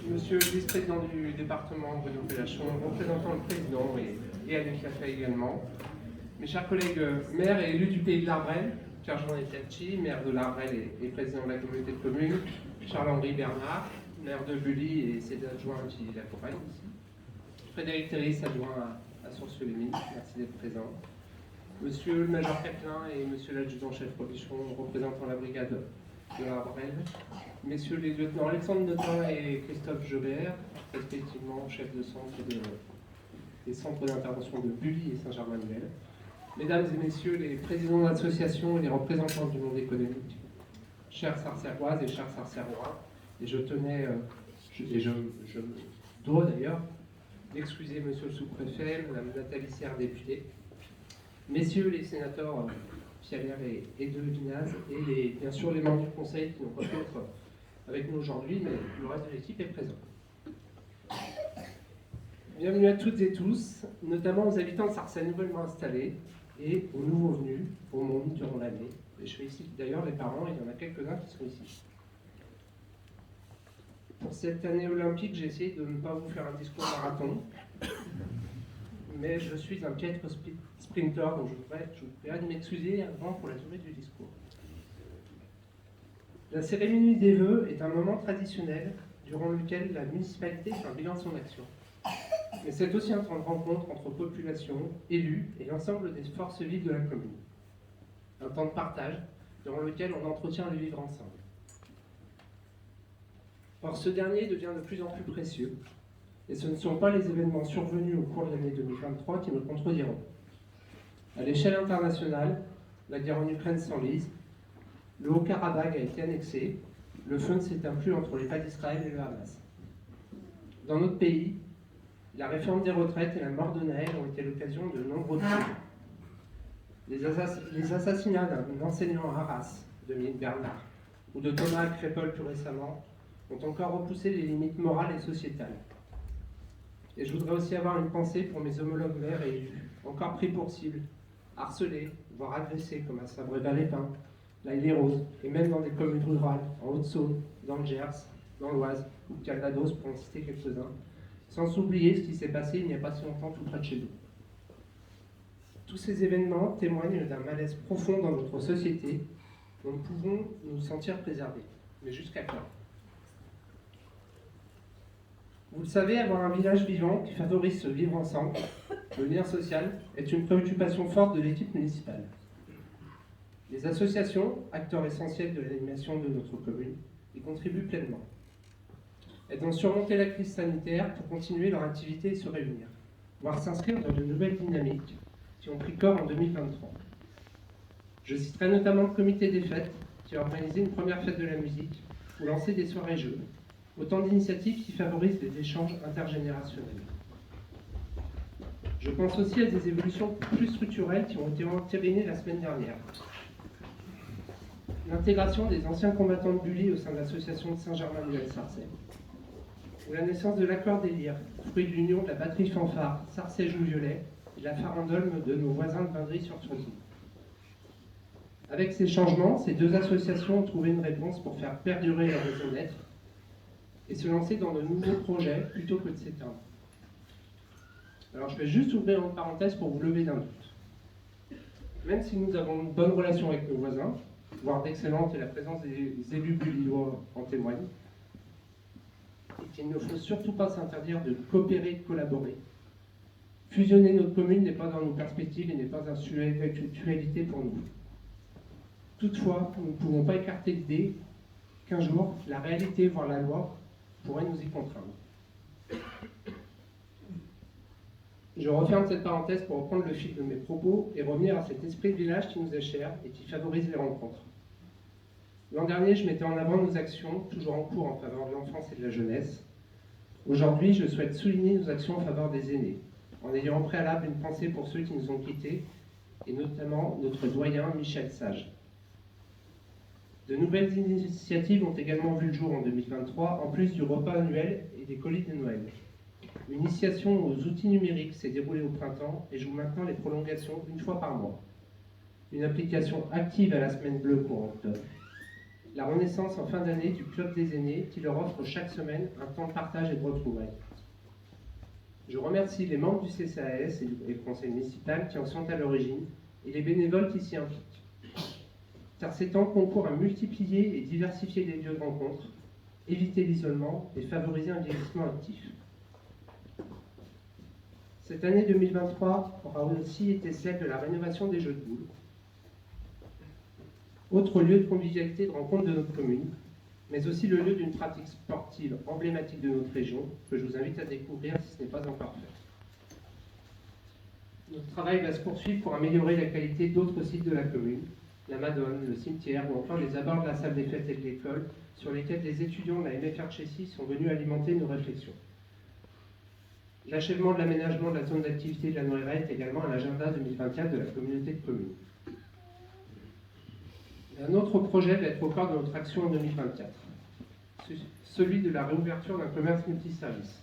Monsieur le vice-président du département, Bruno Pellachon, représentant le président et Annick Lafay également, mes chers collègues maires et élus du pays de l'Arbrel, Pierre-Jean Etiachi, maire de l'Arbrel et président de la communauté de communes, Charles-Henri Bernard, maire de Bully et ses adjoints qui l'accompagnent ici, Frédéric Théris, adjoint à Sources-les-Mines, merci d'être présent, monsieur le major Caplin et monsieur l'adjudant-chef Robichon, représentant la brigade de l'Arbrel, messieurs les lieutenants Alexandre Notin et Christophe Jobert, respectivement chefs de centre des centres d'intervention de Bully et Saint-Germain-Muel, mesdames et messieurs les présidents d'associations et les représentants du monde économique, chers Sarcéroises et chers Sarcérois, et je me dois d'ailleurs d'excuser monsieur le sous-préfet, madame Nathalie Serre, députée, messieurs les sénateurs Fialaire et de Vinaz, et bien sûr les membres du conseil qui n'ont pas pu être avec nous aujourd'hui, mais le reste de l'équipe est présent. Bienvenue à toutes et tous, notamment aux habitants de Sarcelles nouvellement installés et aux nouveaux venus au monde durant l'année. Et je félicite d'ailleurs les parents, il y en a quelques-uns qui sont ici. Pour cette année olympique, j'ai essayé de ne pas vous faire un discours marathon, mais je suis un piètre sprinter, donc je vous prie de m'excuser avant pour la durée du discours. La cérémonie des vœux est un moment traditionnel durant lequel la municipalité fait un bilan de son action. Mais c'est aussi un temps de rencontre entre population, élus et l'ensemble des forces vives de la commune. Un temps de partage durant lequel on entretient le vivre ensemble. Or, ce dernier devient de plus en plus précieux, et ce ne sont pas les événements survenus au cours de l'année 2023 qui me contrediront. À l'échelle internationale, la guerre en Ukraine s'enlise, le Haut-Karabagh a été annexé, le feu ne s'éteint plus entre l'État d'Israël et le Hamas. Dans notre pays, la réforme des retraites et la mort de Naël ont été l'occasion de nombreux crimes. Les assassinats d'un enseignant à Arras, de Mille Bernard, ou de Thomas Crépol plus récemment, ont encore repoussé les limites morales et sociétales. Et je voudrais aussi avoir une pensée pour mes homologues maires et élus, encore pris pour cible, harcelés, voire agressés, comme à Sabré-Valépin, la Île-et-Rose, et même dans des communes rurales, en Haute-Saône, dans le Gers, dans l'Oise, ou le Calvados, pour en citer quelques-uns, sans oublier ce qui s'est passé il n'y a pas si longtemps tout près de chez nous. Tous ces événements témoignent d'un malaise profond dans notre société, dont nous pouvons nous sentir préservés. Mais jusqu'à quand ? Vous le savez, avoir un village vivant qui favorise ce vivre ensemble, le lien social, est une préoccupation forte de l'équipe municipale. Les associations, acteurs essentiels de l'animation de notre commune, y contribuent pleinement. Elles ont surmonté la crise sanitaire pour continuer leur activité et se réunir, voire s'inscrire dans de nouvelles dynamiques qui ont pris corps en 2023. Je citerai notamment le comité des fêtes, qui a organisé une première fête de la musique ou lancé des soirées-jeux, autant d'initiatives qui favorisent les échanges intergénérationnels. Je pense aussi à des évolutions plus structurelles qui ont été entérinées la semaine dernière. L'intégration des anciens combattants de Bully au sein de l'association de Saint-Germain-Muel-Sarcelles, ou la naissance de l'accord des Lyres, fruit de l'union de la batterie fanfare Sarcelles-Joux-Violet et de la farandole de nos voisins de Vindry-sur-Soisy. Avec ces changements, ces deux associations ont trouvé une réponse pour faire perdurer leur raison d'être et se lancer dans de nouveaux projets plutôt que de s'éteindre. Alors je vais juste ouvrir une parenthèse pour vous lever d'un doute. Même si nous avons une bonne relation avec nos voisins, voire d'excellente, et la présence des élus bulillois en témoigne, et qu'il ne faut surtout pas s'interdire de coopérer et de collaborer. Fusionner notre commune n'est pas dans nos perspectives et n'est pas un sujet d'actualité pour nous. Toutefois, nous ne pouvons pas écarter l'idée qu'un jour, la réalité, voire la loi, pourrait nous y contraindre. Je referme cette parenthèse pour reprendre le fil de mes propos et revenir à cet esprit de village qui nous est cher et qui favorise les rencontres. L'an dernier, je mettais en avant nos actions, toujours en cours en faveur de l'enfance et de la jeunesse. Aujourd'hui, je souhaite souligner nos actions en faveur des aînés, en ayant au préalable une pensée pour ceux qui nous ont quittés, et notamment notre doyen Michel Sage. De nouvelles initiatives ont également vu le jour en 2023, en plus du repas annuel et des colis de Noël. Une initiation aux outils numériques s'est déroulée au printemps et joue maintenant les prolongations une fois par mois. Une application active à la semaine bleue pour octobre. la renaissance en fin d'année du Club des aînés qui leur offre chaque semaine un temps de partage et de retrouvailles. Je remercie les membres du CCAS et du conseil municipal qui en sont à l'origine et les bénévoles qui s'y impliquent. Car ces temps concourent à multiplier et diversifier les lieux de rencontre, éviter l'isolement et favoriser un vieillissement actif. Cette année 2023 aura aussi été celle de la rénovation des jeux de boules. Autre lieu de convivialité et de rencontre de notre commune, mais aussi le lieu d'une pratique sportive emblématique de notre région, que je vous invite à découvrir si ce n'est pas encore fait. Notre travail va se poursuivre pour améliorer la qualité d'autres sites de la commune, la Madone, le cimetière ou encore les abords de la salle des fêtes et de l'école, sur lesquels les étudiants de la MFR Chessy sont venus alimenter nos réflexions. L'achèvement de l'aménagement de la zone d'activité de la Noirette est également à l'agenda 2024 de la communauté de communes. Un autre projet va être au cœur de notre action en 2024, celui de la réouverture d'un commerce multiservice.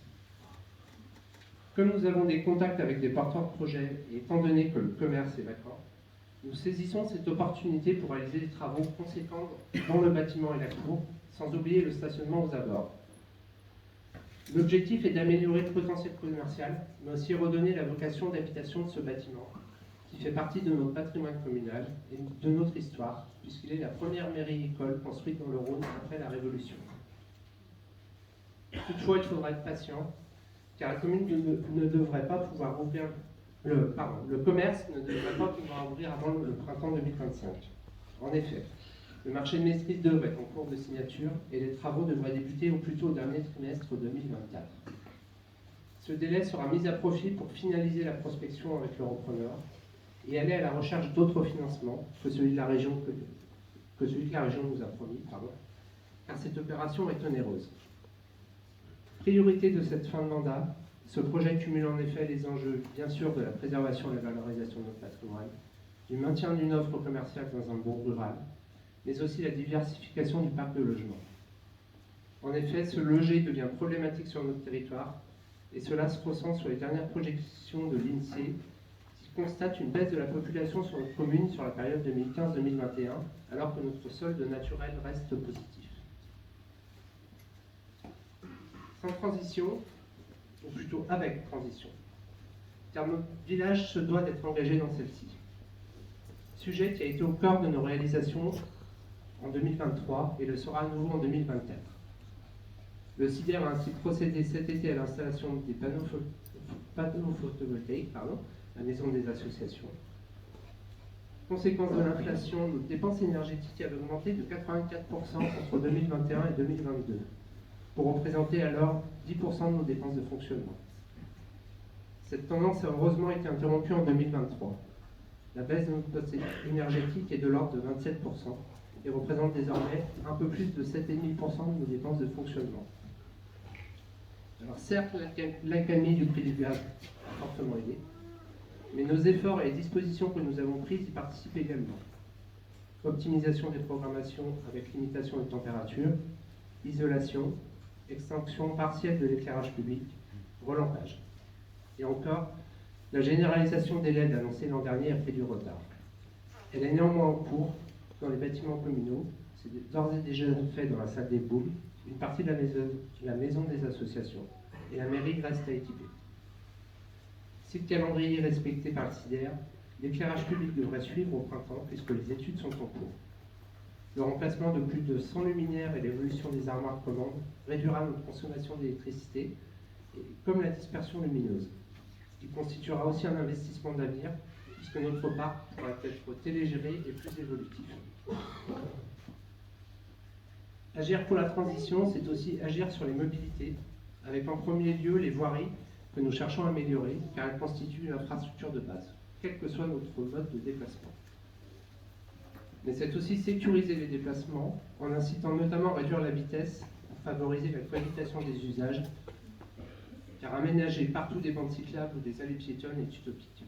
Comme nous avons des contacts avec des porteurs de projets, et étant donné que le commerce est vacant, nous saisissons cette opportunité pour réaliser des travaux conséquents dans le bâtiment et la cour, sans oublier le stationnement aux abords. L'objectif est d'améliorer le potentiel commercial, mais aussi redonner la vocation d'habitation de ce bâtiment, qui fait partie de notre patrimoine communal et de notre histoire, puisqu'il est la première mairie-école construite dans le Rhône après la Révolution. Toutefois, il faudra être patient, car la commune ne devrait pas pouvoir ouvrir, le commerce ne devrait pas pouvoir ouvrir avant le printemps 2025. En effet, le marché de maîtrise d'œuvre est en cours de signature et les travaux devraient débuter au plus tôt au dernier trimestre 2024. Ce délai sera mis à profit pour finaliser la prospection avec le repreneur et aller à la recherche d'autres financements que celui que la région nous a promis, car cette opération est onéreuse. Priorité de cette fin de mandat, ce projet cumule en effet les enjeux, bien sûr, de la préservation et la valorisation de notre patrimoine, du maintien d'une offre commerciale dans un bourg rural, mais aussi la diversification du parc de logement. En effet, se loger devient problématique sur notre territoire, et cela se ressent sur les dernières projections de l'INSEE, qui constate une baisse de la population sur notre commune sur la période 2015-2021, alors que notre solde naturel reste positif. Sans transition, ou plutôt avec transition, car notre village se doit d'être engagé dans celle-ci. Sujet qui a été au cœur de nos réalisations en 2023 et le sera à nouveau en 2024. Le CIDER a ainsi procédé cet été à l'installation des panneaux photovoltaïques, la maison des associations. Conséquence de l'inflation, nos dépenses énergétiques avaient augmenté de 84% entre 2021 et 2022, pour représenter alors 10% de nos dépenses de fonctionnement. Cette tendance a heureusement été interrompue en 2023. La baisse de notre coût énergétique est de l'ordre de 27% et représente désormais un peu plus de 7,5% de nos dépenses de fonctionnement. Alors certes, l'accalmie du prix du gaz a fortement aidé, mais nos efforts et les dispositions que nous avons prises y participent également. Optimisation des programmations avec limitation de température, isolation, extinction partielle de l'éclairage public, relampage. Et encore, la généralisation des LED annoncée l'an dernier a pris du retard. Elle est néanmoins en cours dans les bâtiments communaux, c'est d'ores et déjà fait dans la salle des boules, une partie de la maison des associations, et la mairie reste à équiper. Si le calendrier est respecté par le CIDER, l'éclairage public devrait suivre au printemps puisque les études sont en cours. Le remplacement de plus de 100 luminaires et l'évolution des armoires de commande réduira notre consommation d'électricité, comme la dispersion lumineuse. Il constituera aussi un investissement d'avenir, puisque notre parc pourra être télégéré et plus évolutif. Agir pour la transition, c'est aussi agir sur les mobilités, avec en premier lieu les voiries que nous cherchons à améliorer, car elles constituent une infrastructure de base, quel que soit notre mode de déplacement. Mais c'est aussi sécuriser les déplacements, en incitant notamment à réduire la vitesse, pour favoriser la cohabitation des usages, car aménager partout des bandes cyclables ou des allées piétonnes est utopique.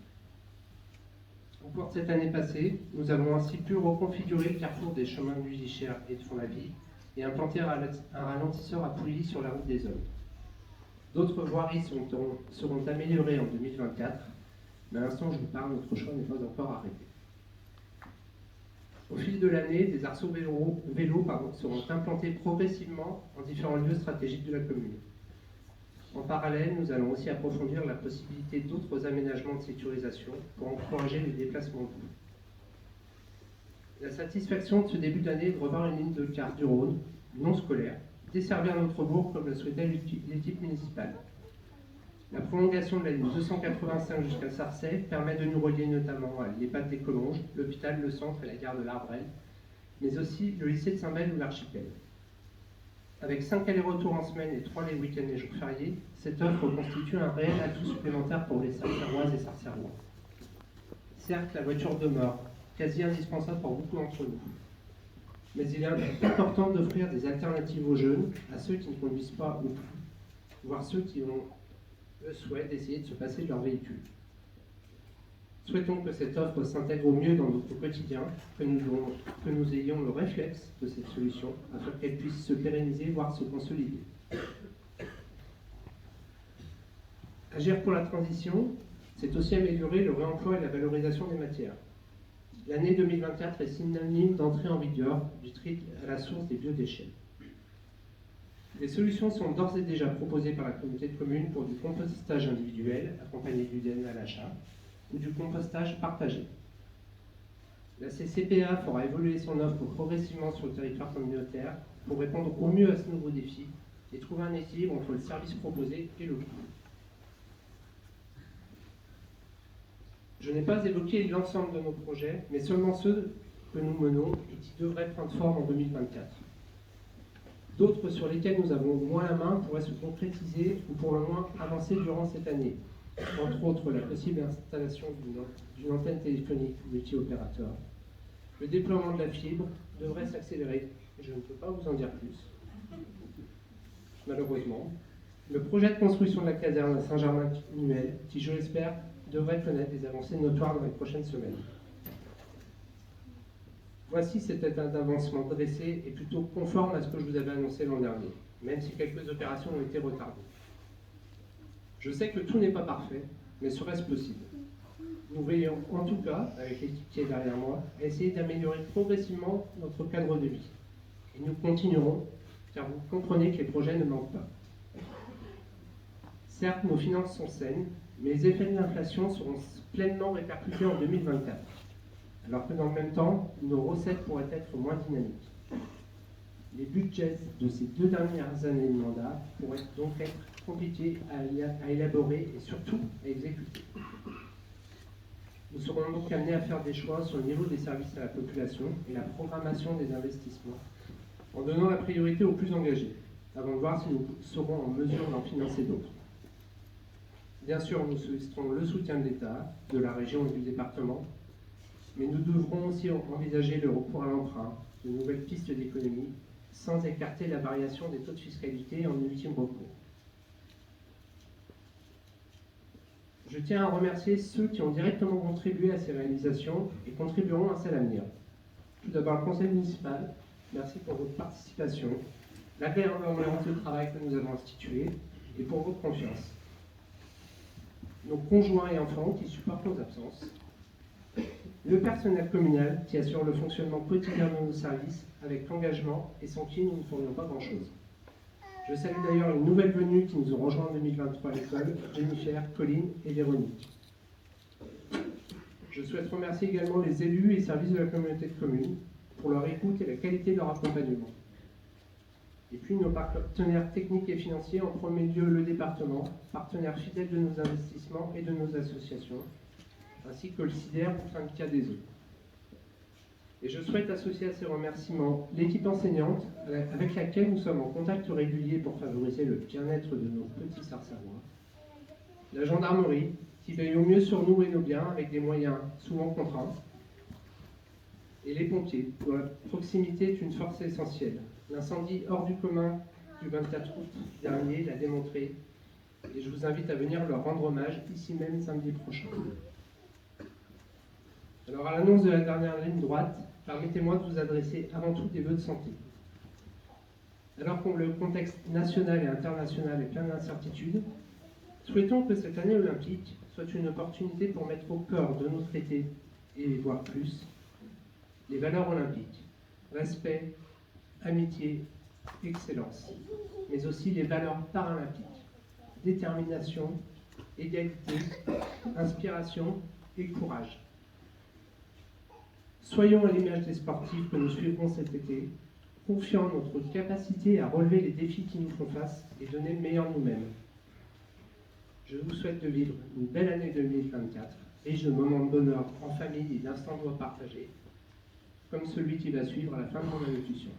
Au cours de cette année passée, nous avons ainsi pu reconfigurer le carrefour des chemins de Luzichère et de Font-la-Ville et implanter un ralentisseur à Pouilly sur la route des Hommes. D'autres voiries seront améliorées en 2024, mais à l'instant où je vous parle, notre choix n'est pas encore arrêté. Au fil de l'année, des arceaux vélos seront implantés progressivement en différents lieux stratégiques de la commune. En parallèle, nous allons aussi approfondir la possibilité d'autres aménagements de sécurisation pour encourager les déplacements doux. La satisfaction de ce début d'année est de revoir une ligne de car du Rhône, non scolaire, desservir notre bourg comme le souhaitait l'équipe municipale. La prolongation de la ligne 285 jusqu'à Sarcey permet de nous relier notamment à l'EHPAD des Collonges, l'hôpital, le centre et la gare de l'Arbrel, mais aussi le lycée de Saint-Bel ou l'Archipel. Avec 5 allers-retours en semaine et 3 les week-ends et jours fériés, cette offre constitue un réel atout supplémentaire pour les Sarceroises et Sarcerois. Certes, la voiture demeure quasi indispensable pour beaucoup d'entre nous, mais il est important d'offrir des alternatives aux jeunes, à ceux qui ne conduisent pas ou plus, voire ceux qui ont le souhait d'essayer de se passer de leur véhicule. Souhaitons que cette offre s'intègre au mieux dans notre quotidien, que nous ayons le réflexe de cette solution, afin qu'elle puisse se pérenniser, voire se consolider. Agir pour la transition, c'est aussi améliorer le réemploi et la valorisation des matières. L'année 2024 est synonyme d'entrée en vigueur du tri à la source des biodéchets. Des solutions sont d'ores et déjà proposées par la communauté de communes pour du compostage individuel, accompagné du DN à l'achat, ou du compostage partagé. La CCPA fera évoluer son offre progressivement sur le territoire communautaire pour répondre au mieux à ce nouveau défi et trouver un équilibre entre le service proposé et le coût. Je n'ai pas évoqué l'ensemble de nos projets, mais seulement ceux que nous menons et qui devraient prendre forme en 2024. D'autres sur lesquels nous avons moins la main pourraient se concrétiser ou pour le moins avancer durant cette année. Entre autres, la possible installation d'une antenne téléphonique multi-opérateur. Le déploiement de la fibre devrait s'accélérer, je ne peux pas vous en dire plus. Malheureusement, le projet de construction de la caserne à Saint-Germain-Nuel, qui je l'espère, devrait connaître des avancées notoires dans les prochaines semaines. Voici cet état d'avancement dressé et plutôt conforme à ce que je vous avais annoncé l'an dernier, même si quelques opérations ont été retardées. Je sais que tout n'est pas parfait, mais serait-ce possible? Nous veillons en tout cas, avec l'équipe qui est derrière moi, à essayer d'améliorer progressivement notre cadre de vie. Et nous continuerons, car vous comprenez que les projets ne manquent pas. Certes, nos finances sont saines, mais les effets de l'inflation seront pleinement répercutés en 2024, alors que dans le même temps, nos recettes pourraient être moins dynamiques. Les budgets de ces 2 dernières années de mandat pourraient donc être compliqués à élaborer et surtout à exécuter. Nous serons donc amenés à faire des choix sur le niveau des services à la population et la programmation des investissements, en donnant la priorité aux plus engagés, avant de voir si nous serons en mesure d'en financer d'autres. Bien sûr, nous solliciterons le soutien de l'État, de la région et du département, mais nous devrons aussi envisager le recours à l'emprunt, de nouvelles pistes d'économie, sans écarter la variation des taux de fiscalité en ultime recours. Je tiens à remercier ceux qui ont directement contribué à ces réalisations et contribueront à celles à venir. Tout d'abord, le conseil municipal, merci pour votre participation, l'agrément de travail que nous avons institué et pour votre confiance. Nos conjoints et enfants qui supportent nos absences, le personnel communal qui assure le fonctionnement quotidien de nos services avec l'engagement et sans qui nous ne ferions pas grand-chose. Je salue d'ailleurs une nouvelle venue qui nous ont rejoint en 2023 à l'école, Jennifer, Colline et Véronique. Je souhaite remercier également les élus et services de la communauté de communes pour leur écoute et la qualité de leur accompagnement. Et puis nos partenaires techniques et financiers, en premier lieu le département, partenaire fidèle de nos investissements et de nos associations, ainsi que le CIDER pour syndicat des eaux. Et je souhaite associer à ces remerciements l'équipe enseignante avec laquelle nous sommes en contact régulier pour favoriser le bien-être de nos petits Sarcerois, la gendarmerie qui veille au mieux sur nous et nos biens avec des moyens souvent contraints, et les pompiers, dont la proximité est une force essentielle. L'incendie hors du commun du 24 août dernier l'a démontré, et je vous invite à venir leur rendre hommage ici même samedi prochain. Alors, à l'annonce de la dernière ligne droite, permettez-moi de vous adresser avant tout des vœux de santé. Alors que le contexte national et international est plein d'incertitudes, souhaitons que cette année olympique soit une opportunité pour mettre au cœur de nos traités, et voire plus, les valeurs olympiques, respect, amitié, excellence, mais aussi les valeurs paralympiques, détermination, égalité, inspiration et courage. Soyons à l'image des sportifs que nous suivrons cet été, confiants en notre capacité à relever les défis qui nous font face et donner le meilleur de nous-mêmes. Je vous souhaite de vivre une belle année 2024, riche de moments de bonheur en famille et d'instants de joie partagés, comme celui qui va suivre à la fin de mon allocution.